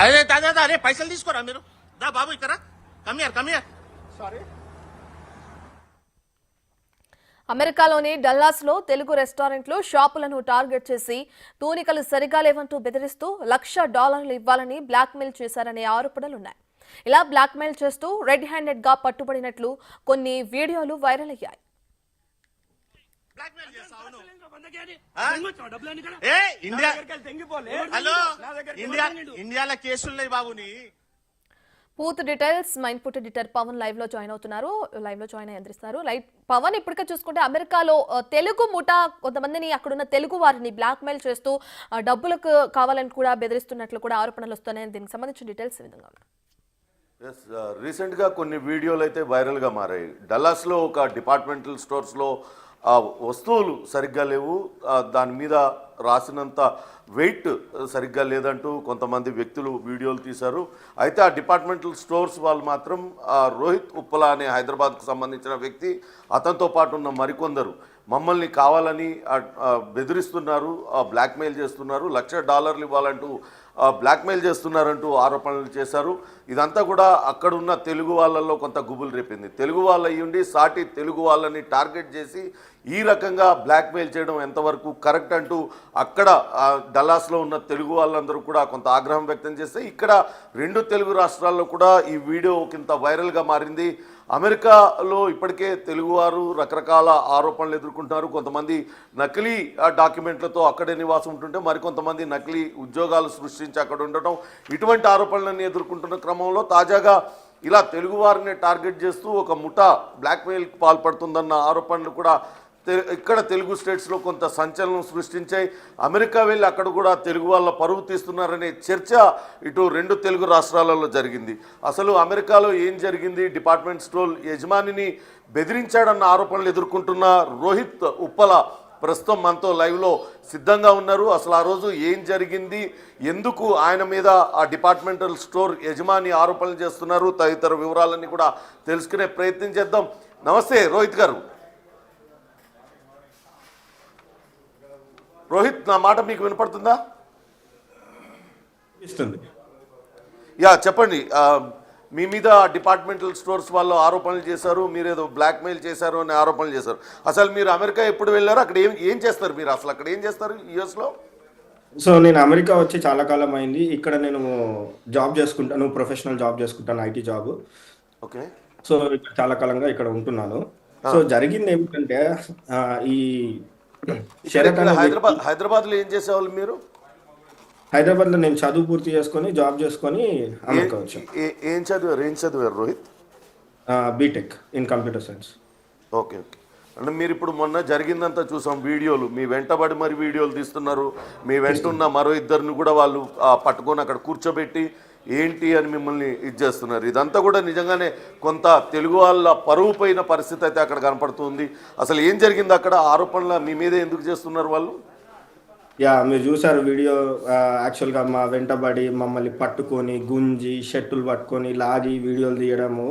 అరే దాదా అరే పైసలు తీసుకోరా మీరు దా బాబు ఇక్కడ కమియర్ సారీ. అమెరికాలోని డల్లాస్లో తెలుగు రెస్టారెంట్లు షాపులను టార్గెట్ చేసి తూనికలు సరిగా లేవంటూ బెదిరిస్తూ $1,00,000 ఇవ్వాలని బ్లాక్మెయిల్ చేశారనే ఆరోపణలున్నాయి. ఇలా బ్లాక్మెయిల్ చేస్తూ రెడ్ హ్యాండెడ్ గా పట్టుబడినట్లు కొన్ని వీడియోలు వైరల్ అయ్యాయి. ఇండియాలో కేసులున్నాయి బాబుని. పూర్తి డీటెయిల్స్ మా ఇన్పుట్ ఎడిటర్ పవన్ లైవ్ లో జాయిన్ అవుతున్నారు. లైవ్ లో జాయిన్ అందిస్తారు. పవన్, ఇప్పటికే చూసుకుంటే అమెరికాలో తెలుగు ముఠా కొంతమందిని అక్కడున్న తెలుగు వారిని బ్లాక్ మెయిల్ చేస్తూ డబ్బులకు కావాలని కూడా బెదిరిస్తున్నట్లు కూడా ఆరోపణలు వస్తున్నాయి. దీనికి సంబంధించిన డీటెయిల్స్ ఈ విధంగా ఉన్నాయి. రీసెంట్గా కొన్ని వీడియోలు అయితే వైరల్గా మారాయి. డల్లాస్లో ఒక డిపార్ట్మెంటల్ స్టోర్స్లో వస్తువులు సరిగ్గా లేవు, దాని మీద రాసినంత వెయిట్ సరిగ్గా లేదంటూ కొంతమంది వ్యక్తులు వీడియోలు తీశారు. అయితే ఆ డిపార్ట్మెంటల్ స్టోర్స్ వాళ్ళు మాత్రం రోహిత్ ఉప్పల అనే హైదరాబాద్కు సంబంధించిన వ్యక్తి, అతనితో పాటు ఉన్న మరికొందరు మమ్మల్ని కావాలని బెదిరిస్తున్నారు, బ్లాక్మెయిల్ చేస్తున్నారు, $1,00,000 ఇవ్వాలంటూ బ్లాక్మెయిల్ చేస్తున్నారంటూ ఆరోపణలు చేశారు. ఇదంతా కూడా అక్కడున్న తెలుగు వాళ్ళల్లో కొంత గుబులు రేపింది. తెలుగు వాళ్ళు అయ్యుండి సాటి తెలుగు వాళ్ళని టార్గెట్ చేసి ఈ రకంగా బ్లాక్మెయిల్ చేయడం ఎంతవరకు కరెక్ట్ అంటూ అక్కడ డల్లాస్లో ఉన్న తెలుగు వాళ్ళందరూ కూడా కొంత ఆగ్రహం వ్యక్తం చేస్తే ఇక్కడ 2 తెలుగు రాష్ట్రాల్లో కూడా ఈ వీడియో కింద వైరల్గా మారింది. అమెరికాలో ఇప్పటికే తెలుగువారు రకరకాల ఆరోపణలు ఎదుర్కొంటున్నారు. కొంతమంది నకిలీ డాక్యుమెంట్లతో అక్కడే నివాసం ఉంటుంటే మరికొంతమంది నకిలీ ఉద్యోగాలు సృష్టించి అక్కడ ఉండటం, ఇటువంటి ఆరోపణలన్నీ ఎదుర్కొంటున్న క్రమంలో తాజాగా ఇలా తెలుగువారిని టార్గెట్ చేస్తూ ఒక ముఠా బ్లాక్మెయిల్కి పాల్పడుతుందన్న ఆరోపణలు కూడా ఇక్కడ తెలుగు స్టేట్స్లో కొంత సంచలనం సృష్టించాయి. అమెరికా వెళ్ళి అక్కడ కూడా తెలుగు వాళ్ళ పరువు తీస్తున్నారనే చర్చ ఇటు 2 తెలుగు రాష్ట్రాలలో జరిగింది. అసలు అమెరికాలో ఏం జరిగింది? డిపార్ట్మెంట్ స్టోర్ యజమానిని బెదిరించాడన్న ఆరోపణలు ఎదుర్కొంటున్న రోహిత్ ఉప్పల ప్రస్తుతం మనతో లైవ్లో సిద్ధంగా ఉన్నారు. అసలు ఆ రోజు ఏం జరిగింది, ఎందుకు ఆయన మీద ఆ డిపార్ట్మెంటల్ స్టోర్ యజమాని ఆరోపణలు చేస్తున్నారు, తదితర వివరాలన్నీ కూడా తెలుసుకునే ప్రయత్నం చేద్దాం. నమస్తే రోహిత్ గారు. రోహిత్, నా మాట మీకు వినపడుతుందా? యా, చెప్పండి. మీ మీద డిపార్ట్మెంటల్ స్టోర్స్ వాళ్ళు ఆరోపణలు చేశారు, మీరు ఏదో బ్లాక్మెయిల్ చేశారు అని ఆరోపణలు చేశారు. అసలు మీరు అమెరికా ఎప్పుడు వెళ్ళారు? అక్కడ ఏం చేస్తారు మీరు? అసలు అక్కడ ఏం చేస్తారు యుఎస్లో? సో నేను అమెరికా వచ్చి చాలా కాలం అయింది. ఇక్కడ నేను జాబ్ చేసుకుంటాను, ప్రొఫెషనల్ జాబ్ చేసుకుంటాను, ఐటీ జాబ్. ఓకే. సో చాలా కాలంగా ఇక్కడ ఉంటున్నాను. సో జరిగింది ఏమిటంటే ఈ హైదరాబాద్లో ఏం చేసేవాళ్ళు మీరు? హైదరాబాద్లో నేను చదువు పూర్తి చేసుకొని జాబ్ చేసుకొని అమెరికా వచ్చాను. ఏం చదివారు Rohit? B Tech in computer science. Okay. అంటే మీరు ఇప్పుడు మొన్న జరిగిందంతా చూసాం, వీడియోలు మీ వెంటబడి మరి వీడియోలు తీస్తున్నారు. మీ వెంటున్న మరో 2 కూడా వాళ్ళు పట్టుకొని అక్కడ కూర్చోబెట్టి ఏంటి అని మిమ్మల్ని ఇది చేస్తున్నారు. ఇదంతా కూడా నిజంగానే కొంత తెలుగు వాళ్ళ పరువు పోయిన పరిస్థితి అయితే అక్కడ కనపడుతుంది. అసలు ఏం జరిగింది అక్కడ? ఆరోపణలు మీ మీద ఎందుకు చేస్తున్నారు వాళ్ళు? యా, మీరు చూసారు వీడియో. యాక్చువల్గా మా వెంటబడి మమ్మల్ని పట్టుకొని గుంజి షర్టులు పట్టుకొని లాగి వీడియోలు తీయడము,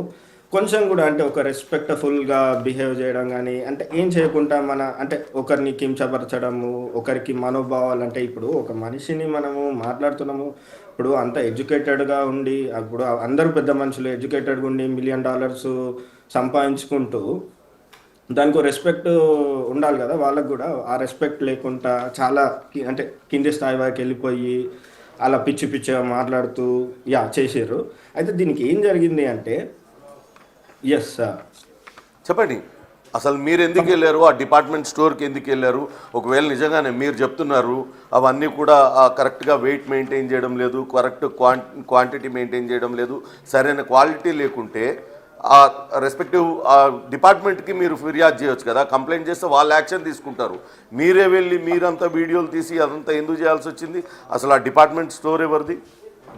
కొంచెం కూడా అంటే ఒక రెస్పెక్ట్ఫుల్గా బిహేవ్ చేయడం కానీ, అంటే ఏం చేయకుండా అంటే ఒకరిని కించపరచడము, ఒకరికి మనోభావాలు. అంటే ఇప్పుడు ఒక మనిషిని మనము మాట్లాడుతున్నాము, ఇప్పుడు అంత ఎడ్యుకేటెడ్గా ఉండి, ఇప్పుడు అందరూ పెద్ద మనుషులు ఎడ్యుకేటెడ్గా ఉండి $1 million సంపాదించుకుంటూ దానికి రెస్పెక్ట్ ఉండాలి కదా వాళ్ళకు కూడా. ఆ రెస్పెక్ట్ లేకుండా చాలా అంటే కింది స్థాయి వరకు వెళ్ళిపోయి అలా పిచ్చిగా మాట్లాడుతూ చేసారు. అయితే దీనికి ఏం జరిగింది అంటే, ఎస్ సార్ చెప్పండి, అసలు మీరు ఎందుకు వెళ్ళారు? ఆ డిపార్ట్మెంట్ స్టోర్కి ఎందుకు వెళ్ళారు? ఒకవేళ నిజంగానే మీరు చెప్తున్నారు అవన్నీ కూడా కరెక్ట్గా వెయిట్ మెయింటైన్ చేయడం లేదు, కరెక్ట్ క్వాంటిటీ మెయింటైన్ చేయడం లేదు, సరైన క్వాలిటీ లేకుంటే ఆ రెస్పెక్టివ్ డిపార్ట్మెంట్కి మీరు ఫిర్యాదు చేయొచ్చు కదా. కంప్లైంట్ చేస్తే వాళ్ళు యాక్షన్ తీసుకుంటారు. మీరే వెళ్ళి మీరంతా వీడియోలు తీసి అదంతా ఎందుకు చేయాల్సి వచ్చింది? అసలు ఆ డిపార్ట్మెంట్ స్టోర్ ఎవరిది?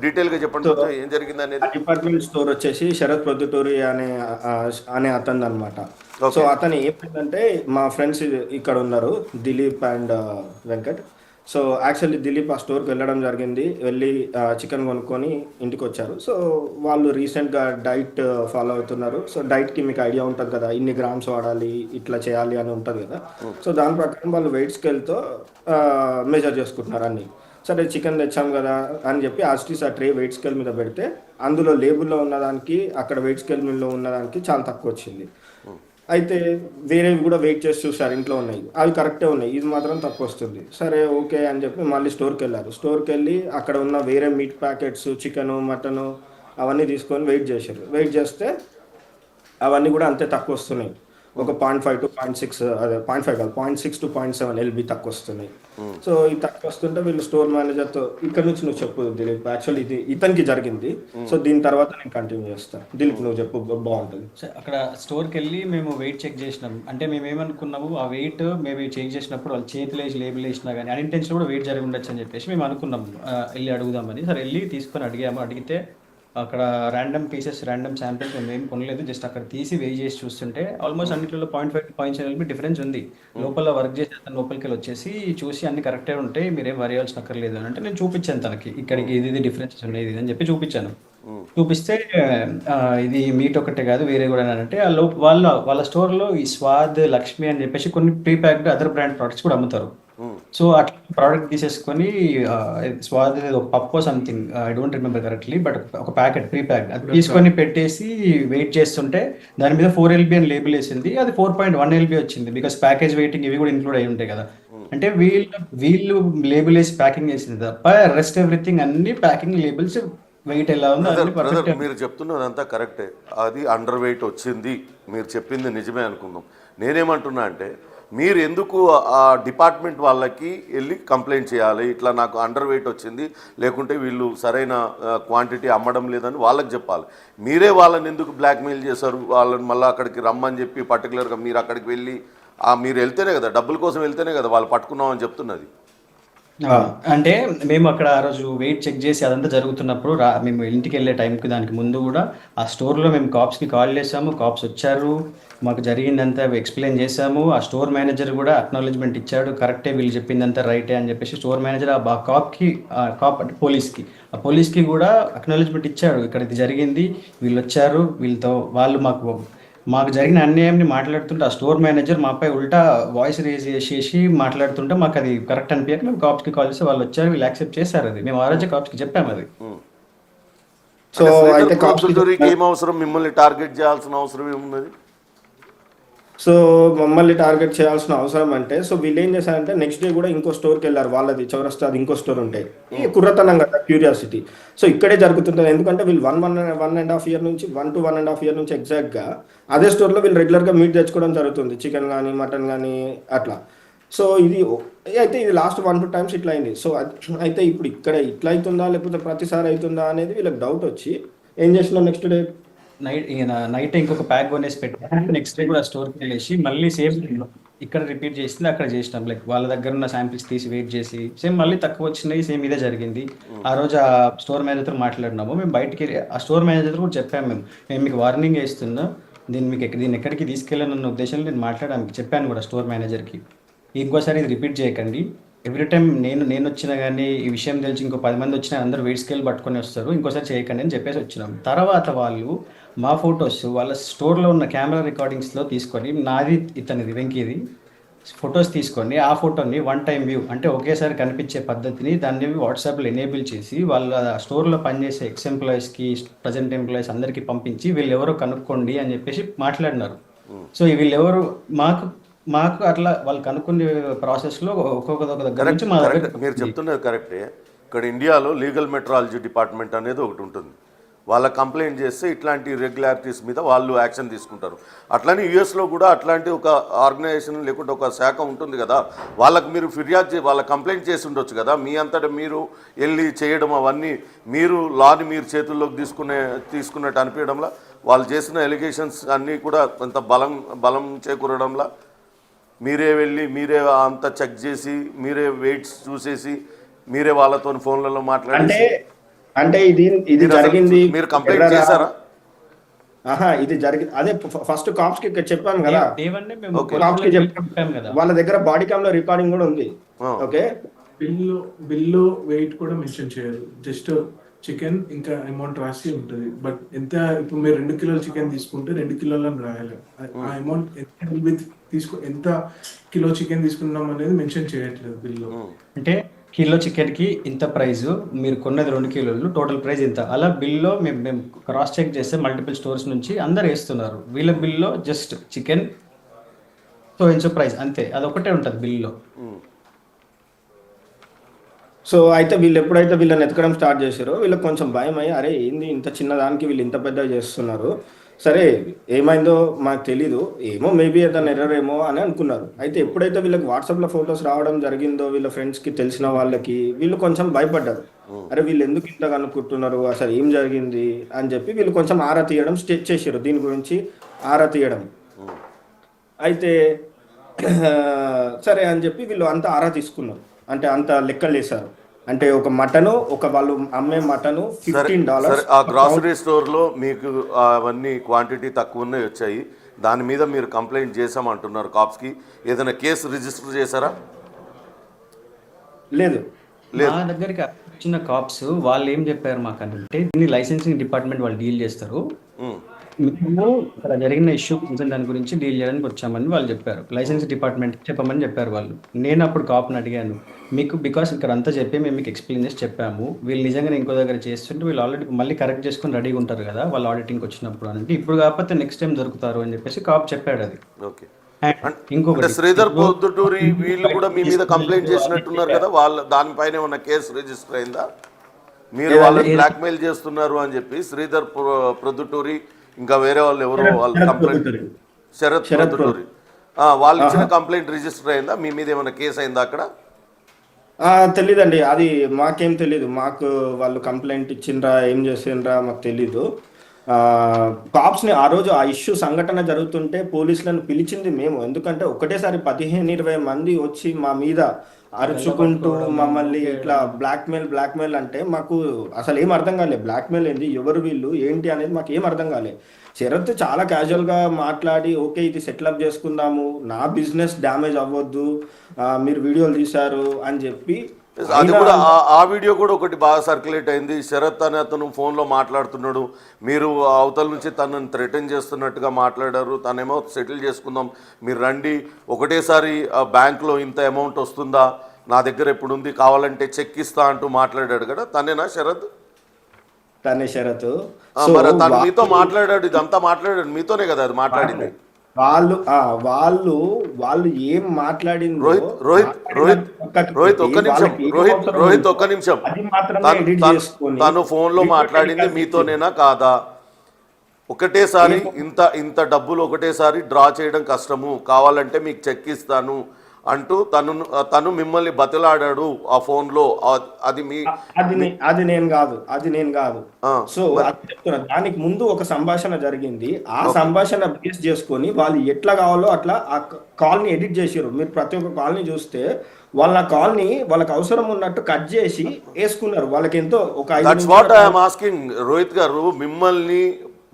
డీటెయిల్గా చెప్పండి ఏం జరిగింది అనేది. డిపార్ట్మెంట్ స్టోర్ వచ్చేసి శరత్ ప్రొద్దుటూరి అనే అతను అనమాట. సో అతను ఏమైందంటే, మా ఫ్రెండ్స్ ఇక్కడ ఉన్నారు Dilip and Venkat. So actually Dilip ఆ స్టోర్కి వెళ్ళడం జరిగింది. వెళ్ళి చికెన్ కొనుక్కొని ఇంటికి వచ్చారు. సో వాళ్ళు రీసెంట్గా డైట్ ఫాలో అవుతున్నారు. సో డైట్కి మీకు ఐడియా ఉంటుంది కదా, ఇన్ని గ్రామ్స్ వాడాలి, ఇట్లా చేయాలి అని ఉంటుంది కదా. సో దాని ప్రకారం వాళ్ళు వెయిట్ స్కేల్తో మెజర్ చేసుకుంటున్నారు అన్ని. సరే చికెన్ తెచ్చాం కదా అని చెప్పి ఆస్టీస్ ఆ ట్రే వెయిట్ స్కేల్ మీద పెడితే అందులో లేబుల్లో ఉన్నదానికి అక్కడ వెయిట్ స్కేల్ మీద ఉన్నదానికి చాలా తక్కువ వచ్చింది. అయితే వేరేవి కూడా వెయిట్ చేసి చూసారు, ఇంట్లో ఉన్నాయి, అవి కరెక్టే ఉన్నాయి, ఇది మాత్రం తక్కువ వస్తుంది. సరే ఓకే అని చెప్పి మళ్ళీ స్టోర్కి వెళ్ళారు. స్టోర్కి వెళ్ళి అక్కడ ఉన్న వేరే మీట్ ప్యాకెట్స్, చికెను, మటను అవన్నీ తీసుకొని వెయిట్ చేశారు. వెయిట్ చేస్తే అవన్నీ కూడా అంతే తక్కువ వస్తున్నాయి. ఒక 0.5 to 0.6, అదే 0.5 కాదు 0.6 to 0.7 LB తక్కువ వస్తున్నాయి. సో ఇది తక్కువ వస్తుంటే వీళ్ళు స్టోర్ మేనేజర్తో, ఇక్కడ నుంచి నువ్వు చెప్పు దిలీప్, యాక్చువల్లీ ఇది ఇతనికి జరిగింది, సో దీని తర్వాత నేను కంటిన్యూ చేస్తాను. దిలీప్ నువ్వు చెప్పు, బాగుంటుంది. అక్కడ స్టోర్కి వెళ్ళి మేము వెయిట్ చెక్ చేసినాం. అంటే మేము ఏమనుకున్నాము, ఆ వెయిట్ మేము చెక్ చేసినప్పుడు వాళ్ళు చేతులు వేసి లేబుల్ వేసినా కానీ అన్ఇంటెన్షన్ కూడా వెయిట్ జరిగి ఉండొచ్చు అని చెప్పేసి మేము అనుకున్నాము. వెళ్ళి అడుగుదామని. సరే వెళ్ళి తీసుకొని అడిగాము. అడిగితే అక్కడ ర్యాండమ్ పీసెస్, ర్యాండమ్ శాంపిల్స్ మేము ఏం కొనలేదు, జస్ట్ అక్కడ తీసి వెయి చేసి చూస్తుంటే ఆల్మోస్ట్ అన్నింటిలో 0.5 to 0.7 LB డిఫరెన్స్ ఉంది. లోపల వర్క్ చేసి అతను లోపలికి వెళ్ళి వచ్చేసి చూసి అన్ని కరెక్టే ఉంటాయి, మీరేం వరి అవ్వాల్సిన అక్కర్లేదు అని అంటే నేను చూపించాను తనకి, ఇక్కడికి ఇది డిఫరెన్సెస్ ఉన్నాయి ఇది అని చెప్పి చూపించాను. చూపిస్తే ఇది మీట్ ఒకటే కాదు వేరే కూడా అంటే వాళ్ళ స్టోర్లో ఈ స్వాద్, లక్ష్మి అని చెప్పేసి కొన్ని pre packed other brand products కూడా అమ్ముతారు. సో అట్లా ప్రోడక్ట్ తీసేసుకొని స్వాద్ ఒక పప్పు something, I don't remember correctly, but ఒక ప్యాకెట్ ప్రీ ప్యాక్ అది తీసుకొని పెట్టేసి వెయిట్ చేస్తుంటే దాని మీద 4 LB అని లేబుల్ వేసింది, అది 4.1 LB వచ్చింది. బికాస్ ప్యాకేజ్ వెయిటింగ్ ఇవి కూడా ఇంక్లూడ్ అయి ఉంటాయి కదా. అంటే వీళ్ళు లేబుల్ వేసి ప్యాకింగ్ చేసింది తప్ప రెస్ట్ ఎవ్రీథింగ్ అన్ని ప్యాకింగ్ లేబుల్స్ వెయిట్ ఎలా ఉందో. మీరు చెప్తున్నదంతా కరెక్టే, అది అండర్ వెయిట్ వచ్చింది, మీరు చెప్పింది నిజమే అనుకుందాం. నేనేమంటున్నా అంటే మీరు ఎందుకు ఆ డిపార్ట్మెంట్ వాళ్ళకి వెళ్ళి కంప్లైంట్ చేయాలి, ఇట్లా నాకు అండర్ వెయిట్ వచ్చింది, లేకుంటే వీళ్ళు సరైన క్వాంటిటీ అమ్మడం లేదని వాళ్ళకి చెప్పాలి. మీరే వాళ్ళని ఎందుకు బ్లాక్మెయిల్ చేశారు, వాళ్ళని మళ్ళీ అక్కడికి రమ్మని చెప్పి పర్టికులర్గా మీరు అక్కడికి వెళ్ళి మీరు వెళ్తేనే కదా, డబ్బుల కోసం వెళ్తేనే కదా వాళ్ళు పట్టుకున్నామని చెప్తున్నది. అంటే మేము అక్కడ ఆ రోజు వెయిట్ చెక్ చేసి అదంతా జరుగుతున్నప్పుడు మేము ఇంటికి వెళ్ళే టైంకి దానికి ముందు కూడా ఆ స్టోర్లో మేము కాప్స్కి కాల్ చేసాము. కాప్స్ వచ్చారు, మాకు జరిగిందంతా ఎక్స్ప్లెయిన్ చేసాము. ఆ స్టోర్ మేనేజర్ కూడా అక్నాలెడ్జ్మెంట్ ఇచ్చాడు, కరెక్టే వీళ్ళు చెప్పిందంతా రైటే అని చెప్పేసి. స్టోర్ మేనేజర్ ఆ కాప్ అంటే పోలీస్కి కూడా అక్నాలెడ్జ్మెంట్ ఇచ్చాడు, ఇక్కడ ఇది జరిగింది, వీళ్ళు వచ్చారు, వాళ్ళు మాకు జరిగిన అన్యాయంని మాట్లాడుతుంటే ఆ స్టోర్ మేనేజర్ మాపై ఉల్టా వాయిస్ రేజ్ చేసి మాట్లాడుతుంటే మాకు అది కరెక్ట్ అనిపించక మేము కాప్స్కి కాల్ చేస్తే వాళ్ళు వచ్చారు, వీళ్ళు యాక్సెప్ట్ చేశారు. అది మేము ఆ రోజు కాప్స్కి చెప్పాము. అది సో అయితే ఏం అవసరం, మిమ్మల్ని టార్గెట్ చేయాల్సిన అవసరం ఏమున్నది? సో మమ్మల్ని టార్గెట్ చేయాల్సిన అవసరం అంటే, సో వీళ్ళు ఏం చేశారంటే నెక్స్ట్ డే కూడా ఇంకో స్టోర్కి వెళ్ళారు, వాళ్ళది చౌరస్తా అది ఇంకో స్టోర్ ఉంటాయి. ఈ కుర్రతనం కదా, క్యూరియాసిటీ. సో ఇక్కడే జరుగుతుంటుంది, ఎందుకంటే వీళ్ళు 1.5 year నుంచి 1 to 1.5 year నుంచి ఎగ్జాక్ట్గా అదే స్టోర్లో వీళ్ళు రెగ్యులర్గా మీట్ తెచ్చుకోవడం జరుగుతుంది, చికెన్ కానీ మటన్ కానీ అట్లా. సో ఇది అయితే ఇది లాస్ట్ 1-2 times ఇట్లా అయింది. సో అయితే ఇప్పుడు ఇక్కడ ఇట్లా అవుతుందా లేకపోతే ప్రతిసారి అవుతుందా అనేది వీళ్ళకి డౌట్ వచ్చి ఏం చేసినా నెక్స్ట్ డే నైట్ ఇంకొక ప్యాక్ కొనేసి పెట్టాను. నెక్స్ట్ డే కూడా స్టోర్కి వెళ్ళేసి మళ్ళీ సేమ్ ఇక్కడ రిపీట్ చేసింది అక్కడ చేసినాం. లైక్ వాళ్ళ దగ్గర ఉన్న శాంపిల్స్ తీసి వెయిట్ చేసి సేమ్ మళ్ళీ తక్కువ వచ్చినాయి, సేమ్ ఇదే జరిగింది. ఆ రోజు ఆ స్టోర్ మేనేజర్తో మాట్లాడినాము. మేము బయటికి ఆ స్టోర్ మేనేజర్ కూడా చెప్పాము, మేము మీకు వార్నింగ్ ఇస్తున్నా, దీన్ని ఎక్కడికి తీసుకెళ్ళానన్న ఉద్దేశంలో నేను మాట్లాడాను, చెప్పాను కూడా స్టోర్ మేనేజర్కి, ఇంకోసారి ఇది రిపీట్ చేయకండి. ఎవ్రీ టైం నేను వచ్చినా కానీ ఈ విషయం తెలిసి ఇంకో 10 మంది వచ్చినా అందరూ వెయిట్ స్కేల్ పట్టుకొని వస్తారు, ఇంకోసారి చేయకండి అని చెప్పేసి వచ్చినాం. తర్వాత వాళ్ళు మా ఫొటోస్ వాళ్ళ స్టోర్లో ఉన్న కెమెరా రికార్డింగ్స్లో తీసుకొని, నాది ఇతనిది వెంకీది ఫొటోస్ తీసుకొని ఆ ఫోటోని 1 time వ్యూ అంటే ఒకేసారి కనిపించే పద్ధతిని దాన్ని వాట్సాప్లో ఎనేబుల్ చేసి వాళ్ళ స్టోర్లో పనిచేసే ఎక్స్ ఎంప్లాయీస్కి, ప్రజెంట్ ఎంప్లాయీస్ అందరికీ పంపించి వీళ్ళు ఎవరో కనుక్కోండి అని చెప్పేసి మాట్లాడినారు. సో వీళ్ళెవరు మాకు అట్లా వాళ్ళు కనుక్కునే ప్రాసెస్లో ఒక్కొక్క దగ్గర నుంచి మా దగ్గర. మీరు చెప్తున్నది కరెక్టే. ఇక్కడ ఇండియాలో లీగల్ మెట్రాలజీ డిపార్ట్మెంట్ అనేది ఒకటి ఉంటుంది, వాళ్ళ కంప్లైంట్ చేస్తే ఇట్లాంటి ఇర్రెగ్యులారిటీస్ మీద వాళ్ళు యాక్షన్ తీసుకుంటారు. అట్లనే యూఎస్లో కూడా అట్లాంటి ఒక ఆర్గనైజేషన్ లేకుంటే ఒక శాఖ ఉంటుంది కదా, వాళ్ళకు మీరు ఫిర్యాదు వాళ్ళ కంప్లైంట్ చేసి ఉండొచ్చు కదా. మీ అంతటా మీరు వెళ్ళి చేయడం అవన్నీ మీరు లాని మీరు చేతుల్లోకి తీసుకున్నట్టు అనిపించడంలా, వాళ్ళు చేసిన ఎలిగేషన్స్ అన్నీ కూడా కొంత బలం చేకూరడంలా మీరే వెళ్ళి మీరే అంతా చెక్ చేసి మీరే వెయిట్స్ చూసేసి మీరే వాళ్ళతో ఫోన్లలో మాట్లాడి అంటే ఇది జరిగింది. మీరు కంప్లైంట్ చేశారా? ఇది జరిగింది. అదే ఫస్ట్ కాప్స్ కి చెప్పాను కదా, కాప్స్ కి చెప్పాను కదా, వాళ్ళ దగ్గర బాడీ క్యామ్ లో రికార్డింగ్ కూడా ఉంది. ఓకే, బిల్లు వెయిట్ కూడా మెన్షన్ చేయరు, జస్ట్ చికెన్ ఇంకా అమౌంట్ రాసి ఉంటుంది. బట్ ఎంత ఇప్పుడు మీరు 2 కిలోల చికెన్ తీసుకుంటే 2 కిలోలని రాయాలి. ఆ అమౌంట్ ఎంత కిలో చికెన్ తీసుకున్నాం అనేది మెన్షన్ చేయట్లేదు బిల్లు. అంటే కిలో చికెన్కి ఇంత ప్రైస్, మీరు కొన్నది 2 కిలోలు, టోటల్ ప్రైస్ ఇంత. అలా బిల్లో మేము క్రాస్ చెక్ చేస్తే మల్టిపుల్ స్టోర్స్ నుంచి అందరు వేస్తున్నారు. వీళ్ళ బిల్లో just chicken so inch price అంతే, అదొకటే ఉంటుంది బిల్లో. సో అయితే వీళ్ళు ఎప్పుడైతే వీళ్ళని ఎతకడం స్టార్ట్ చేశారో వీళ్ళకి కొంచెం భయం అయ్యి, అరే ఏంది ఇంత చిన్నదానికి వీళ్ళు ఇంత పెద్దగా చేస్తున్నారు, సరే ఏమైందో మాకు తెలీదు, ఏమో మేబీ ఏదైనా ఎర్రర్ ఏమో అని అనుకున్నారు. అయితే ఎప్పుడైతే వీళ్ళకి వాట్సాప్లో ఫొటోస్ రావడం జరిగిందో వీళ్ళ ఫ్రెండ్స్కి తెలిసిన వాళ్ళకి, వీళ్ళు కొంచెం భయపడ్డారు. అరే వీళ్ళు ఎందుకు ఇంతగా అనుకుంటున్నారు, అసలు ఏం జరిగింది అని చెప్పి వీళ్ళు కొంచెం ఆరా తీయడం స్టార్ట్ చేశారు, దీని గురించి ఆరా తీయడం. అయితే సరే అని చెప్పి వీళ్ళు అంతా ఆరా తీసుకున్నారు, అంటే అంత లెక్కలు వేశారు. అంటే ఒక మటను, ఒక వాళ్ళు అమ్మే మటను $15. ఆ గ్రాసరీ స్టోర్లో మీకు అవన్నీ క్వాంటిటీ తక్కువ ఉన్నాయి వచ్చాయి, దాని మీద మీరు కంప్లైంట్ చేసామంటున్నారు కాప్స్కి, ఏదైనా కేసు రిజిస్టర్ చేశారా? లేదు. మా దగ్గరికి వచ్చిన కాప్స్ వాళ్ళు ఏం చెప్పారు మాకంటే, దీన్ని లైసెన్సింగ్ డిపార్ట్మెంట్ వాళ్ళు డీల్ చేస్తారు, మేము ఇక్కడ జరిగిన ఇష్యూ దాని గురించి డీల్ చేయడానికి వచ్చామని వాళ్ళు చెప్పారు. లైసెన్స్ డిపార్ట్మెంట్ చెప్పమని చెప్పారు వాళ్ళు. నేను అప్పుడు కాప్ని అడిగాను, మీకు బికాస్ ఇక్కడ అంతా చెప్పి మేము మీకు ఎక్స్ప్లెయిన్ చేసి చెప్పాము, వీళ్ళు నిజంగానే ఇంకో దగ్గర చేస్తుంటే వీళ్ళు ఆల్రెడీ మళ్ళీ కరెక్ట్ చేసుకొని రెడీగా ఉంటారు కదా వాళ్ళు ఆడిటింగ్కి వచ్చినప్పుడు, అంటే ఇప్పుడు కాకపోతే నెక్స్ట్ టైం దొరుకుతారు అని చెప్పేసి కాప్ చెప్పాడు. అది ఓకే. ఇంకొకటి శ్రీధర్ పొద్దుటూరి వీళ్ళు కూడా మీ మీద కంప్లైంట్ చేసినట్టున్నారు కదా, వాళ్ళ దానిపైన ఉన్న కేసు రిజిస్టర్ అయిందా? మీరు వాళ్ళని బ్లాక్మెయిల్ చేస్తున్నారు అని చెప్పి శ్రీధర్ ప్రొద్దుటూరి ఇంకా వేరే వాళ్ళు ఎవరో వాళ్ళు కంప్లైంట్, శరత్ ప్రొద్దుటూరి, వాళ్ళు ఇచ్చిన కంప్లైంట్ రిజిస్టర్ అయిందా? మీ మీద ఏమైనా కేసు అయిందా అక్కడ? తెలీదండి, అది మాకేం తెలీదు. మాకు వాళ్ళు కంప్లైంట్ ఇచ్చిండ్రా ఏం చేసిండ్రా మాకు తెలీదు. కాప్స్ని ఆ రోజు ఆ ఇష్యూ సంఘటన జరుగుతుంటే పోలీసులను పిలిచింది మేము, ఎందుకంటే ఒకటేసారి 15-20 మంది వచ్చి మా మీద అరుచుకుంటూ మమ్మల్ని ఇట్లా బ్లాక్మెయిల్ అంటే మాకు అసలు ఏం అర్థం కాలేదు. బ్లాక్మెయిల్ ఏంది, ఎవరు వీళ్ళు, ఏంటి అనేది మాకు ఏం అర్థం కాలేదు. శరత్ చాలా క్యాజువల్గా మాట్లాడి, ఓకే ఇది సెటిల్ చేసుకుందాము, నా బిజినెస్ డ్యామేజ్ అవ్వద్దు, మీరు వీడియోలు తీశారు అని చెప్పి. అది కూడా ఆ వీడియో కూడా ఒకటి బాగా సర్క్యులేట్ అయింది. శరత్ అనే అతను ఫోన్లో మాట్లాడుతున్నాడు, మీరు అవతల నుంచి తనని థ్రెటన్ చేస్తున్నట్టుగా మాట్లాడారు, తనేమో సెటిల్ చేసుకుందాం మీరు రండి, ఒకటేసారి బ్యాంక్లో ఇంత అమౌంట్ వస్తుందా, నా దగ్గర ఎప్పుడు ఉంది, కావాలంటే చెక్ ఇస్తా అంటూ మాట్లాడాడు కదా, తనేనా శరత్? తనే శరత్. మరి తను మీతో మాట్లాడాడు, ఇదంతా మాట్లాడాడు మీతోనే కదా అది మాట్లాడింది. వాళ్ళు ఏం మాట్లాడింది, రోహిత్ ఒక్క నిమిషం, తను ఫోన్ లో మాట్లాడింది మీతోనేనా కాదా? ఒకటేసారి ఇంత డబ్బులు ఒకటేసారి డ్రా చేయడం కష్టము, కావాలంటే మీకు చెక్ ఇస్తాను అంటూ తను మిమ్మల్ని బతిలాడాడు ఆ ఫోన్ లో, అది నేను కాదు. సో అది చెప్తున్నా, దానికి ముందు ఒక సంభాషణ జరిగింది, ఆ సంభాషణ బేస్ చేసుకొని వాళ్ళు ఎట్లా కావాలో అట్లా ఆ కాల్ ని ఎడిట్ చేసారు. మీరు ప్రతి ఒక్క కాల్ ని చూస్తే వాళ్ళ కాల్ ని వాళ్ళకి అవసరం ఉన్నట్టు కట్ చేసి వేసుకున్నారు. వాళ్ళకి ఎంతో ఒక రోహిత్ గారు మిమ్మల్ని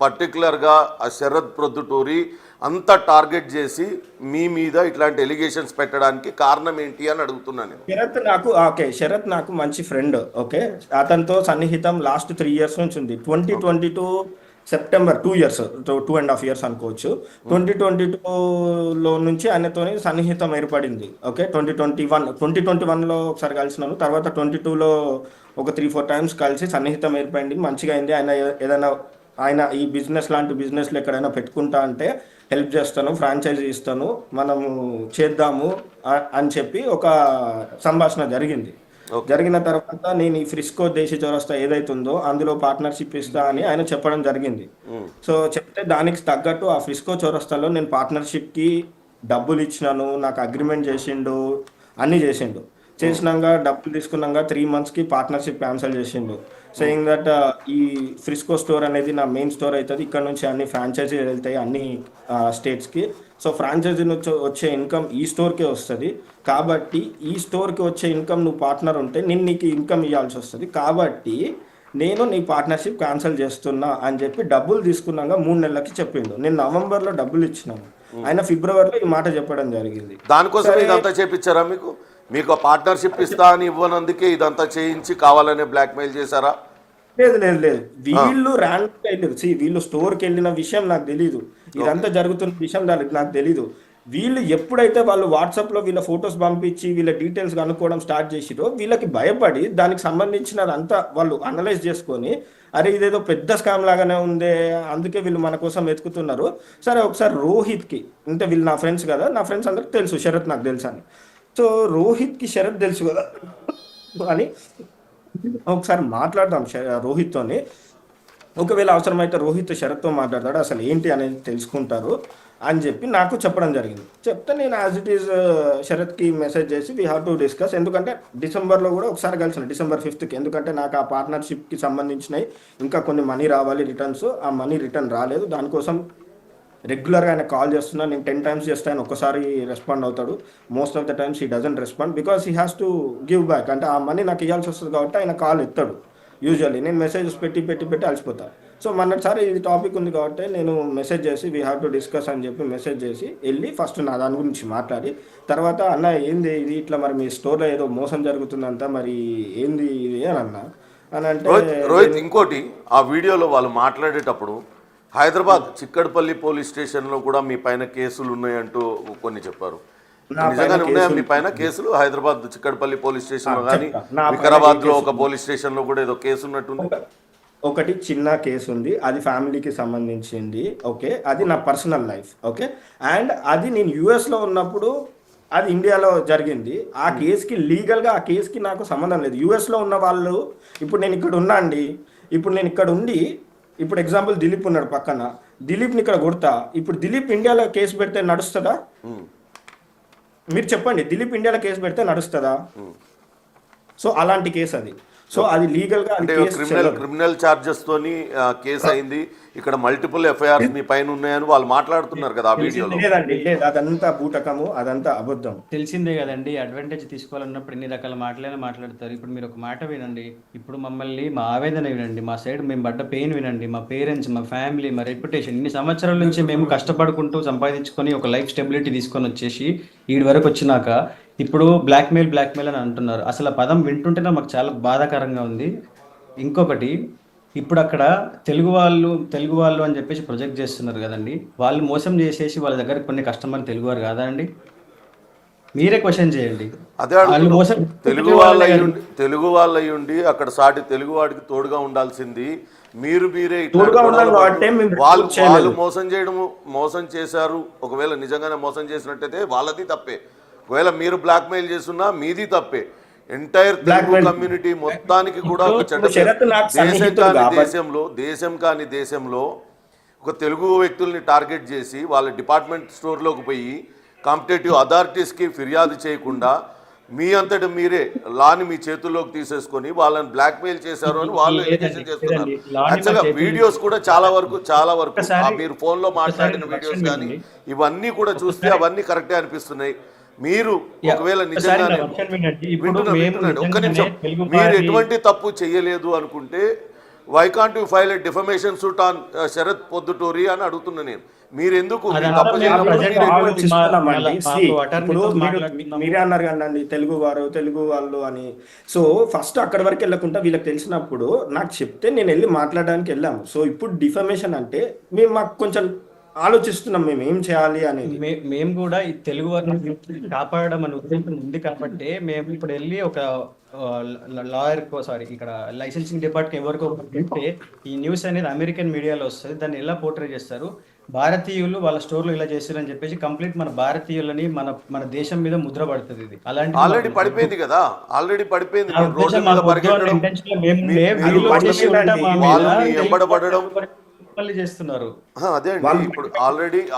పర్టికులర్ గా ఆ శరత్ ప్రొద్దుటూరి అంత టార్గెట్ చేసి మీ మీద ఇట్లాంటి ఎలిగేషన్స్ పెట్టడానికి కారణం ఏంటి అని అడుగుతున్నాను. శరత్ నాకు మంచి ఫ్రెండ్, ఓకే, అతనితో సన్నిహితం లాస్ట్ 3 years నుంచి ఉంది. 2022 సెప్టెంబర్ 2 years, 2.5 years అనుకోవచ్చు. 2022లో నుంచి ఆయనతో సన్నిహితం ఏర్పడింది. ఓకే, 2021లో ఒకసారి కలిసినాను, తర్వాత 22లో ఒక 3-4 times కలిసి సన్నిహితం ఏర్పడింది, మంచిగా అయింది. ఆయన ఈ బిజినెస్ లాంటి బిజినెస్లు ఎక్కడైనా పెట్టుకుంటా అంటే హెల్ప్ చేస్తాను, ఫ్రాంచైజీ ఇస్తాను, మనము చేద్దాము అని చెప్పి ఒక సంభాషణ జరిగింది. జరిగిన తర్వాత నేను ఈ ఫ్రిస్కో దేశీ చౌరస్తా ఏదైతుందో అందులో పార్ట్నర్షిప్ ఇస్తా అని ఆయన చెప్పడం జరిగింది. సో చెప్తే దానికి తగ్గట్టు ఆ ఫ్రిస్కో చౌరస్తాలో నేను పార్ట్నర్షిప్కి డబ్బులు ఇచ్చినాను, నాకు అగ్రిమెంట్ చేసిండు, అన్నీ చేసినాక డబ్బులు తీసుకున్నాక 3 monthsకి పార్ట్నర్షిప్ క్యాన్సిల్ చేసిండు, సేయింగ్ దట్ ఈ ఫ్రిస్కో స్టోర్ అనేది నా మెయిన్ స్టోర్ అవుతుంది, ఇక్కడ నుంచి అన్ని ఫ్రాంచైజీ వెళ్తాయి అన్ని స్టేట్స్కి. సో ఫ్రాంచైజీ నుంచి వచ్చే ఇన్కమ్ ఈ స్టోర్కే వస్తుంది, కాబట్టి ఈ స్టోర్కి వచ్చే ఇన్కమ్ నువ్వు పార్ట్నర్ ఉంటే నేను నీకు ఇన్కమ్ ఇవ్వాల్సి వస్తుంది, కాబట్టి నేను నీ పార్ట్నర్షిప్ క్యాన్సిల్ చేస్తున్నా అని చెప్పి డబ్బులు తీసుకున్నాక 3 నెలలకి చెప్పిండు. నేను నవంబర్లో డబ్బులు ఇచ్చినాను, ఆయన ఫిబ్రవరిలో ఈ మాట చెప్పడం జరిగింది. దానికోసం ఇదంతా చేపించారా? మీకు పార్ట్నర్షిప్ ఇస్తా అని ఇవ్వనందుకే ఇదంతా చేయించి కావాలనే బ్లాక్మెయిల్ చేశారా? లేదు, వీళ్ళు ర్యాండమ్గా వెళ్ళారు. వీళ్ళు స్టోర్కి వెళ్ళిన విషయం నాకు తెలీదు, ఇదంతా జరుగుతున్న విషయం నాకు తెలీదు. వీళ్ళు ఎప్పుడైతే వాళ్ళు వాట్సాప్లో వీళ్ళ ఫొటోస్ పంపించి వీళ్ళ డీటెయిల్స్ కనుక్కోవడం స్టార్ట్ చేసిరో వీళ్ళకి భయపడి దానికి సంబంధించినదంతా వాళ్ళు అనలైజ్ చేసుకొని అరే ఇదేదో పెద్ద స్కామ్ లాగానే ఉందే, అందుకే వీళ్ళు మన కోసం వెతుకుతున్నారు. సరే ఒకసారి రోహిత్కి, అంటే వీళ్ళు నా ఫ్రెండ్స్ కదా, నా ఫ్రెండ్స్ అందరికి తెలుసు శరత్ నాకు తెలుసు అని. సో రోహిత్కి శరత్ తెలుసు కదా అని ఒకసారి మాట్లాడదాం రోహిత్తోని. ఒకవేళ అవసరమైతే రోహిత్ శరత్తో మాట్లాడతాడు, అసలు ఏంటి అనేది తెలుసుకుంటారు అని చెప్పి నాకు చెప్పడం జరిగింది. చెప్తే నేను యాజ్ ఇట్ ఈజ్ శరత్కి మెసేజ్ చేసి వీ హ్యావ్ టు డిస్కస్. ఎందుకంటే డిసెంబర్లో కూడా ఒకసారి కలిసిన, December 5th, ఎందుకంటే నాకు ఆ పార్ట్నర్షిప్కి సంబంధించినవి ఇంకా కొన్ని మనీ రావాలి రిటర్న్స్, ఆ మనీ రిటర్న్ రాలేదు. దానికోసం రెగ్యులర్గా ఆయన కాల్ చేస్తున్నా, నేను 10 times చేస్తే ఆయన ఒక్కసారి రెస్పాండ్ అవుతాడు. Most of the times he doesn't respond because he has to give back. అంటే ఆ మనీ నాకు ఇవ్వాల్సి వస్తుంది కాబట్టి ఆయన కాల్ ఎత్తాడు యూజువల్లీ. నేను మెసేజెస్ పెట్టి అలసిపోతాను. సో మొన్నటిసారి ఇది టాపిక్ ఉంది కాబట్టి నేను మెసేజ్ చేసి వీ హ్యావ్ టు డిస్కస్ అని చెప్పి మెసేజ్ చేసి వెళ్ళి ఫస్ట్ నా దాని గురించి మాట్లాడి, తర్వాత అన్న ఏంది ఇది ఇట్లా మరి మీ స్టోర్లో ఏదో మోసం జరుగుతుందంట, మరి ఏంది ఇది అని అన్నా. అని అంటే రోహిత్ ఇంకోటి, ఆ వీడియోలో వాళ్ళు మాట్లాడేటప్పుడు హైదరాబాద్ చిక్కడపల్లి పోలీస్ స్టేషన్లో కూడా మీ పైన కేసులు ఉన్నాయంటూ కొన్ని చెప్పారు. నిజంగానే ఉన్నాయా మీ పైన కేసులు? హైదరాబాద్ చిక్కడపల్లి పోలీస్ స్టేషన్ లో కానీ వికారాబాద్ లో ఒక పోలీస్ స్టేషన్ లో కూడా ఏదో కేసు ఉన్నట్టుంది. ఒకటి చిన్న కేసు ఉంది, అది ఫ్యామిలీకి సంబంధించింది. ఓకే, అది నా పర్సనల్ లైఫ్. ఓకే, అండ్ అది నేను యుఎస్లో ఉన్నప్పుడు అది ఇండియాలో జరిగింది. ఆ కేసుకి లీగల్గా ఆ కేసుకి నాకు సంబంధం లేదు. యుఎస్లో ఉన్న వాళ్ళు, ఇప్పుడు నేను ఇక్కడ ఉన్నా అండి, ఇప్పుడు నేను ఇక్కడ ఉండి, ఇప్పుడు ఎగ్జాంపుల్ దిలీప్ ఉన్నాడు పక్కన, దిలీప్ని ఇక్కడ కొడతా, ఇప్పుడు దిలీప్ ఇండియాలో కేసు పెడితే నడుస్తుందా? మీరు చెప్పండి, దిలీప్ ఇండియాలో కేసు పెడితే నడుస్తుందా? సో అలాంటి కేసు అది. సో అది లీగల్ గా క్రిమినల్ చార్జెస్ తోని కేసు అయింది. ఇక్కడ మల్టిపుల్ ఎఫ్ఐఆర్స్ మీ పైన ఉన్నాయని వాళ్ళు మాట్లాడుతున్నారు కదా ఆ వీడియోలో. లేదండి, లేదు, అదంతా బూటకము, అదంతా అబద్ధం. తెలిసిందే కదండి, అడ్వాంటేజ్ తీసుకోవాలన్నప్పుడు ఎన్ని రకాల మాట్లాడతారు. ఇప్పుడు మీరు ఒక మాట వినండి, ఇప్పుడు మమ్మల్ని మా ఆవేదన వినండి, మా సైడ్ మేము పడ్డ పెయిన్ వినండి, మా పేరెంట్స్, మా ఫ్యామిలీ, మా రెప్యుటేషన్, ఇన్ని సంవత్సరాల నుంచి మేము కష్టపడుకుంటూ సంపాదించుకొని ఒక లైఫ్ స్టెబిలిటీ తీసుకొని వచ్చేసి వీడి వరకు వచ్చినాక ఇప్పుడు బ్లాక్మెయిల్ అని అంటున్నారు. అసలు ఆ పదం వింటుంటేనే మాకు చాలా బాధాకరంగా ఉంది. ఇంకొకటి, ఇప్పుడు అక్కడ తెలుగు వాళ్ళు అని చెప్పేసి ప్రొజెక్ట్ చేస్తున్నారు కదండి, వాళ్ళు మోసం చేసేసి వాళ్ళ దగ్గర కొన్ని కస్టమర్లు తెలుగువారు కాదా అండి? మీరే క్వశ్చన్ చేయండి. అదే తెలుగు వాళ్ళు అయ్యుండి అక్కడ సాటి తెలుగు వాడికి తోడుగా ఉండాల్సింది మీరే వాళ్ళు మోసం చేశారు. ఒకవేళ నిజంగానే మోసం చేసినట్టయితే వాళ్ళది తప్పే, ఒకవేళ మీరు బ్లాక్మెయిల్ చేస్తున్నా మీది తప్పే. ఎంటైర్ తెలుగు కమ్యూనిటీ మొత్తానికి కూడా ఒక దేశం కాని దేశంలో ఒక తెలుగు వ్యక్తుల్ని టార్గెట్ చేసి వాళ్ళ డిపార్ట్మెంట్ స్టోర్లోకి పోయి కాంపిటేటివ్ అథారిటీస్కి ఫిర్యాదు చేయకుండా మీ అంతటి మీరే లాని మీ చేతుల్లోకి తీసేసుకొని వాళ్ళని బ్లాక్మెయిల్ చేశారు అని వాళ్ళు ఎలిగేషన్ చేస్తున్నారు. యాక్చువల్గా వీడియోస్ కూడా చాలా వరకు మీరు ఫోన్లో మాట్లాడిన వీడియోస్ కానీ ఇవన్నీ కూడా చూస్తే అవన్నీ కరెక్టే అనిపిస్తున్నాయి. మీరు ఒకవేళ నిజంగానే ఒక్క నిమిషం, మీరు ఎటువంటి తప్పు చేయలేదు అనుకుంటే why can't you file a defamation suit on Sharath Podduturi అని అడుగుతున్నా నేను. మీరు ఎందుకు తప్పు మీరే అన్నారు కదండి తెలుగు వాళ్ళు అని. సో ఫస్ట్ అక్కడి వరకు వెళ్ళకుండా వీళ్ళకి తెలిసినప్పుడు నాకు చెప్తే నేను వెళ్ళి మాట్లాడడానికి వెళ్ళాము. సో ఇప్పుడు డిఫమేషన్ అంటే మేము మాకు కొంచెం ఆలోచిస్తున్నాం మేము ఏం చేయాలి అనేది. మేము కూడా ఈ తెలుగు వారిని కాపాడడం అనే ఉద్దేశం ఉంది కాబట్టి మేము ఇప్పుడు వెళ్ళి ఒక లాయర్ ఇక్కడ లైసెన్సింగ్ డిపార్ట్మెంట్ ఎవరికో చెప్తే ఈ న్యూస్ అనేది అమెరికన్ మీడియాలో వస్తుంది, దాన్ని ఎలా పోర్ట్రే చేస్తారు, భారతీయులు వాళ్ళ స్టోర్లో ఇలా చేస్తారు అని చెప్పేసి కంప్లీట్ మన భారతీయులని మన దేశం మీద ముద్ర పడుతుంది. ఇది అలాంటి ఆల్రెడీ పడిపోయింది కదా, ఆల్రెడీ పడిపోయింది. చేస్తున్నారు అదే అండి. ఇప్పుడు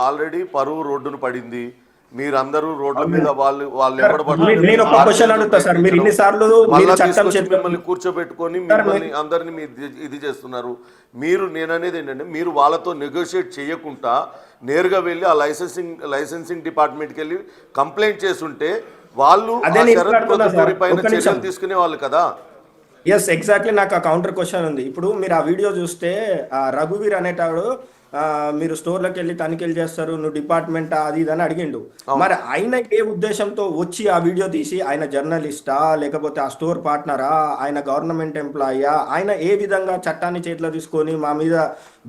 ఆల్రెడీ పరువు రోడ్డును పడింది, మీరందరూ రోడ్ల మీద వాళ్ళు మిమ్మల్ని కూర్చోబెట్టుకొని మిమ్మల్ని అందరినీ ఇది చేస్తున్నారు. నేననేది ఏంటంటే మీరు వాళ్ళతో నెగోషియేట్ చేయకుండా నేరుగా వెళ్ళి ఆ లైసెన్సింగ్ డిపార్ట్మెంట్కి వెళ్ళి కంప్లైంట్ చేస్తుంటే వాళ్ళు శరత్ పొద్దుటూరి పైన చర్యలు తీసుకునే వాళ్ళు కదా. Yes, exactly. నాకు ఆ కౌంటర్ క్వశ్చన్ ఉంది. ఇప్పుడు మీరు ఆ వీడియో చూస్తే రఘువీర్ అనేటాడు మీరు స్టోర్లోకి వెళ్ళి తనిఖీలు చేస్తారు, నువ్వు డిపార్ట్మెంట్ అది ఇది అని అడిగిండు. మరి ఆయన ఏ ఉద్దేశంతో వచ్చి ఆ వీడియో తీసి, ఆయన జర్నలిస్టా లేకపోతే ఆ స్టోర్ పార్ట్నరా, ఆయన గవర్నమెంట్ ఎంప్లాయా, ఆయన ఏ విధంగా చట్టాన్ని చేతిలో తీసుకొని మా మీద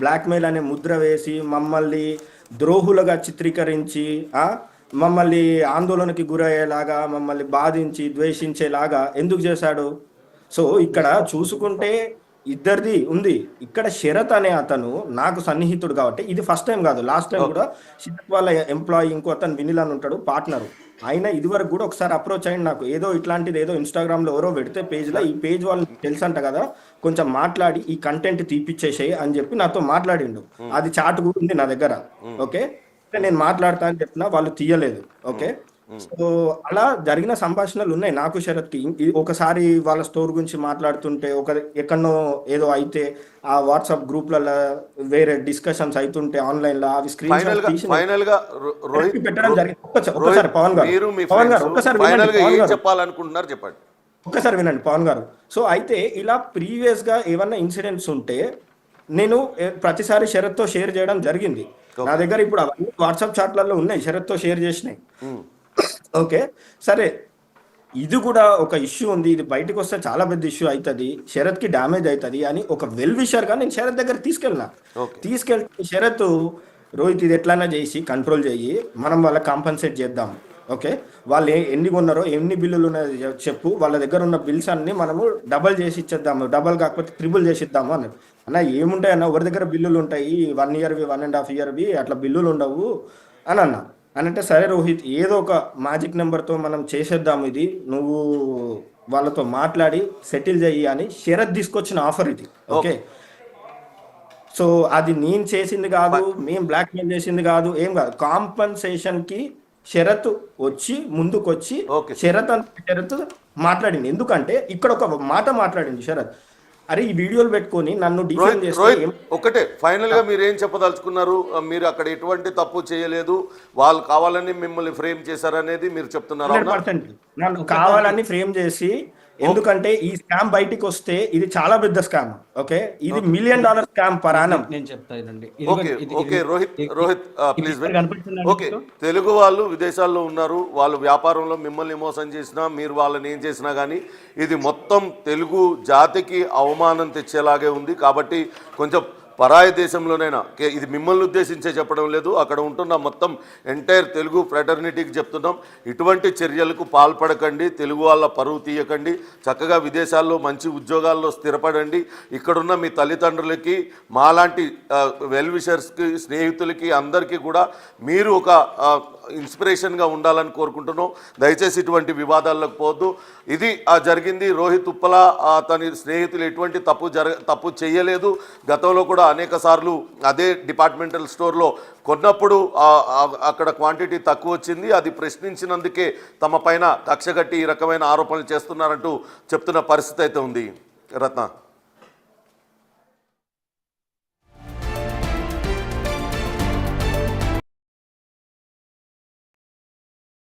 బ్లాక్మెయిల్ అనే ముద్ర వేసి మమ్మల్ని ద్రోహులుగా చిత్రీకరించి మమ్మల్ని ఆందోళనకి గురయ్యేలాగా, మమ్మల్ని బాధించి ద్వేషించేలాగా ఎందుకు చేశాడు? సో ఇక్కడ చూసుకుంటే ఇద్దరిది ఉంది. ఇక్కడ శరత్ అనే అతను నాకు సన్నిహితుడు కాబట్టి, ఇది ఫస్ట్ టైం కాదు, లాస్ట్ టైం కూడా శరత్ వాళ్ళ ఎంప్లాయీ ఇంకో అతను వినిల్ అని ఉంటాడు పార్ట్నర్, ఆయన ఇదివరకు కూడా ఒకసారి అప్రోచ్ అయ్యింది నాకు, ఏదో ఇట్లాంటిది ఏదో ఇన్స్టాగ్రామ్ లో ఎవరో పెడితే పేజ్ లో, ఈ పేజ్ వాళ్ళు తెలుసు అంట కదా, కొంచెం మాట్లాడి ఈ కంటెంట్ తీపిచ్చేసేయి అని చెప్పి నాతో మాట్లాడిండు. అది చాట్ కూడా ఉంది నా దగ్గర. ఓకే, నేను మాట్లాడతా అని చెప్పినా వాళ్ళు తీయలేదు. ఓకే, సో అలా జరిగిన సంభాషణలు ఉన్నాయి నాకు శరత్కి. ఒకసారి వాళ్ళ స్టోర్ గురించి మాట్లాడుతుంటే, ఎక్కడనో ఏదో అయితే ఆ వాట్సాప్ గ్రూప్లలో వేరే డిస్కషన్స్ అవుతుంటే ఆన్లైన్ లో, అవి స్క్రీన్ ఫైనల్ గా రోహిత్ పెట్టడం జరిగింది. ఒక్కసారి పవన్ గారు ఒక్కసారి చెప్పాలనుకుంటున్నారు, చెప్పండి. ఒక్కసారి వినండి పవన్ గారు. సో అయితే ఇలా ప్రీవియస్ గా ఏమన్నా ఇన్సిడెంట్స్ ఉంటే నేను ప్రతిసారి శరత్తో షేర్ చేయడం జరిగింది. నా దగ్గర ఇప్పుడు అవన్నీ వాట్సాప్ చాట్లలో ఉన్నాయి, శరత్తో షేర్ చేసినాయి. ఓకే, సరే, ఇది కూడా ఒక ఇష్యూ ఉంది, ఇది బయటకు వస్తే చాలా పెద్ద ఇష్యూ అవుతుంది, శరత్ కి డ్యామేజ్ అవుతుంది అని ఒక వెల్ విషర్ గా నేను శరత్ దగ్గర తీసుకెళ్తే శరత్, రోహిత్ ఇది ఎట్లైనా చేసి కంట్రోల్ చేయి, మనం వాళ్ళకి కాంపన్సేట్ చేద్దాం. ఓకే, వాళ్ళు ఎన్ని కొన్నారో, ఎన్ని బిల్లులు ఉన్నాయో చెప్పు, వాళ్ళ దగ్గర ఉన్న బిల్స్ అన్ని మనము డబల్ చేసి ఇచ్చేద్దాము, డబల్ కాకపోతే ట్రిపుల్ చేసి ఇద్దాము అన్నది. అన్న ఏముంటాయి అన్న, ఎవరి దగ్గర బిల్లులు ఉంటాయి, 1 ఇయర్వి 1.5 ఇయర్వి అట్లా బిల్లులు ఉండవు అని అన్నా. అంటే సరే రోహిత్, ఏదో ఒక మ్యాజిక్ నెంబర్తో మనం చేసేద్దాం, ఇది నువ్వు వాళ్ళతో మాట్లాడి సెటిల్ చెయ్యి అని శరత్ తీసుకొచ్చిన ఆఫర్ ఇది. ఓకే, సో అది నేను చేసింది కాదు, మేము బ్లాక్ మెయిల్ చేసింది కాదు, ఏం కాదు, కాంపన్సేషన్ కి శరత్ వచ్చి ముందుకొచ్చి శరత్ మాట్లాడింది. ఎందుకంటే ఇక్కడ ఒక మాట మాట్లాడింది శరత్, అరే ఈ వీడియోలు పెట్టుకొని నన్ను డిఫెండ్ చేస్తే. ఒకటే ఫైనల్ గా మీరు ఏం చెప్పదలుచుకున్నారు? మీరు అక్కడ ఎటువంటి తప్పు చేయలేదు, వాళ్ళు కావాలని మిమ్మల్ని ఫ్రేమ్ చేశారనేది మీరు చెప్తున్నారు? 100% నన్ను కావాలని ఫ్రేమ్ చేసి, ఎందుకంటే ఈ స్కామ్ బయటికి వస్తే ఇది చాలా పెద్ద స్కామ్. ఓకే, ఇది $1 మిలియన్ స్కామ్ పర్ యానం. నేను చెప్తానండి. Okay Rohit please. Okay, Telugu వాళ్ళు విదేశాల్లో ఉన్నారు, వాళ్ళు వ్యాపారంలో మిమ్మల్ని మోసం చేసినా, మీరు వాళ్ళని ఏం చేసినా కానీ ఇది మొత్తం తెలుగు జాతికి అవమానం తెచ్చేలాగే ఉంది. కాబట్టి కొంచెం పరాయి దేశంలోనైనా, ఇది మిమ్మల్ని ఉద్దేశించే చెప్పడం లేదు, అక్కడ ఉంటున్న మొత్తం ఎంటైర్ తెలుగు ఫ్రెటర్నిటీకి చెప్తున్నాం, ఇటువంటి చర్యలకు పాల్పడకండి, తెలుగు వాళ్ళ పరువు తీయకండి, చక్కగా విదేశాల్లో మంచి ఉద్యోగాల్లో స్థిరపడండి. ఇక్కడున్న మీ తల్లిదండ్రులకి, మాలాంటి వెల్ విషర్స్కి, స్నేహితులకి, అందరికీ కూడా మీరు ఒక ఇన్స్పిరేషన్గా ఉండాలని కోరుకుంటున్నాం. దయచేసి ఇటువంటి వివాదాల్లోకి పోవద్దు. ఇది జరిగింది. రోహిత్ ఉప్పల తన స్నేహితులు ఎటువంటి తప్పు చేయలేదు. గతంలో కూడా అనేక సార్లు అదే డిపార్ట్మెంటల్ స్టోర్లో కొన్నప్పుడు అక్కడ క్వాంటిటీ తక్కువ వచ్చింది, అది ప్రశ్నించినందుకే తమ పైన కక్షగట్టి ఈ రకమైన ఆరోపణలు చేస్తున్నారంటూ చెప్తున్న పరిస్థితి అయితే ఉంది. రత్న.